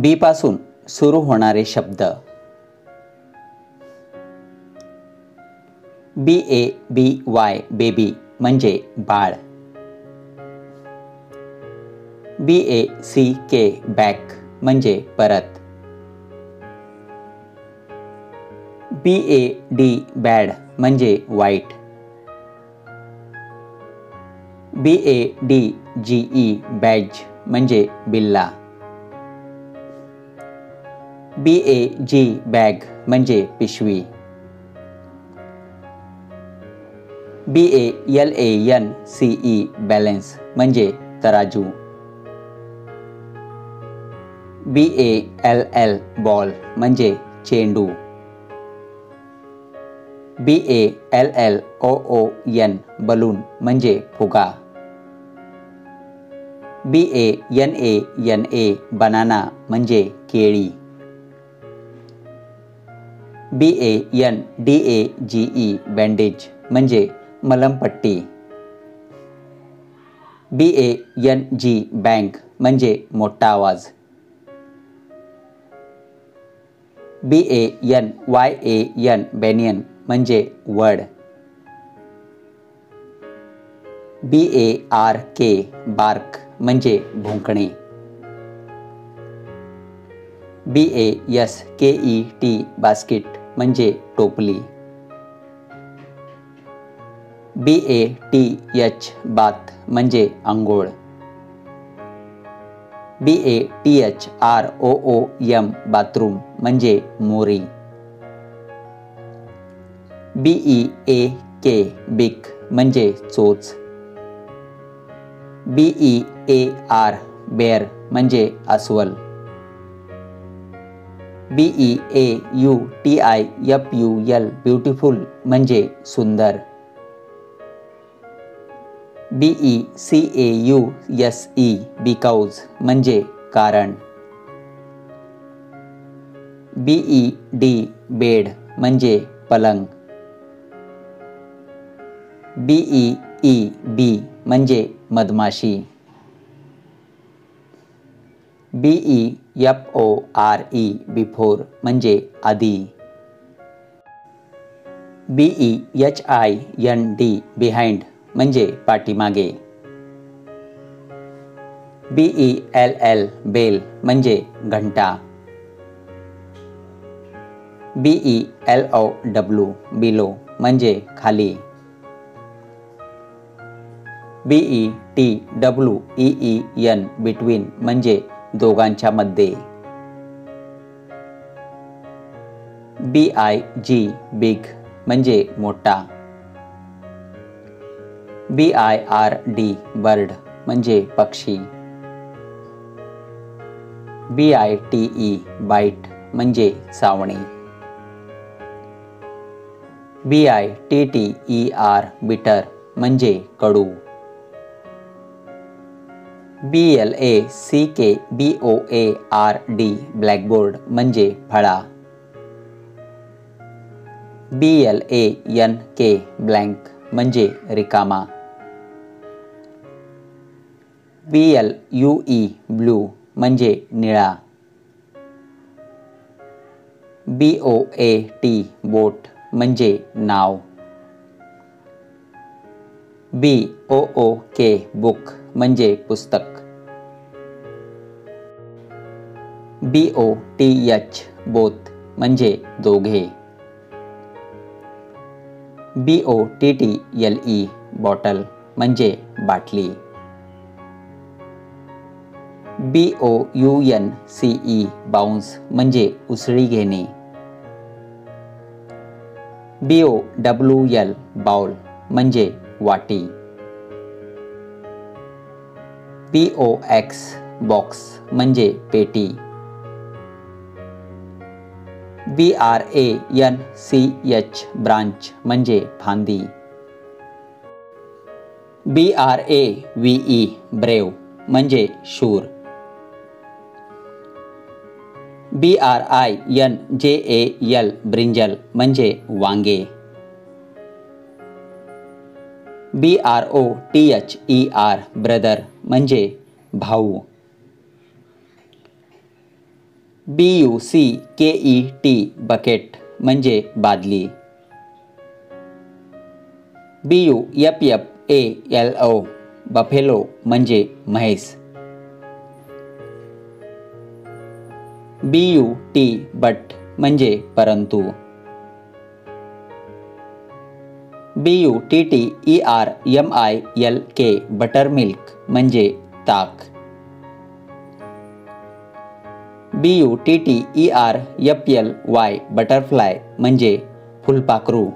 बी पासून सुरू होणारे शब्द. BABY बेबी म्हणजे बाळ. BACK बॅक म्हणजे परत. BAD बॅड म्हणजे वाईट. BADGE बॅज म्हणजे बिल्ला. BAG बॅग म्हणजे पिशवी. BALANCE बॅलन्स म्हणजे तराजू. BALL बॉल म्हणजे चेंडू. BALLOON बलून म्हणजे फुगा. BANANA बनाना म्हणजे केळी. BANDAGE बँडेज म्हणजे मलमपट्टी. BANG बँक म्हणजे मोठा आवाज. BANYAN बॅनियन म्हणजे वड. BARK बार्क म्हणजे भुंकणे. BASKET बास्केट म्हणजे टोपली. BATH बाथ म्हणजे आंघोळ. BATHROOM बाथरूम म्हणजे मोरी. BEAK बीक म्हणजे चोच. BEAR बेअर म्हणजे अस्वल. BEAUTIFUL ब्युटिफुल म्हणजे सुंदर. BECAUSE बिकॉज म्हणजे कारण. BED बेड म्हणजे पलंग. BEE म्हणजे मधमाशी. BEFORE बिफोर म्हणजे आधी. BEHIND बिहाइंड म्हणजे पाठीमागे. BELL बेल म्हणजे घंटा. BELOW बिलो म्हणजे खाली. BETWEEN बिटवीन म्हणजे दोघांच्या मध्ये. BIG बिग म्हणजे मोठा. BIRD बर्ड म्हणजे पक्षी. BITE बाईट म्हणजे चावणे. BITTER बिटर म्हणजे कडू. BLACKBOARD ब्लॅकबोर्ड म्हणजे फळा. BLANK ब्लँक म्हणजे रिकामा. BLUE ब्लू म्हणजे निळा. BOAT बोट म्हणजे नाव. BOOK बुक म्हणजे पुस्तक. BOTH बोथ म्हणजे दोघे. BOTTLE बॉटल म्हणजे बाटली. BOUNCE बाउन्स म्हणजे उसळी घेणे. BOWL बाउल म्हणजे वाटी. BOX बॉक्स म्हणजे पेटी. BRANCH ब्रांच म्हणजे फांदी. BRAVE ब्रेव म्हणजे शूर. BRINJAL ब्रिंजल म्हणजे वांगे. BROTHER ब्रदर म्हणजे भाऊ. BUCKET बकेट म्हणजे बादली. BUFFALO बफेलो म्हणजे म्हैस. BUT बट म्हणजे परंतु. BUTTERMILK बटरमिल्क म्हणजे ताक. BUTTERFLY बटरफ्लाय म्हणजे फुलपाखरू.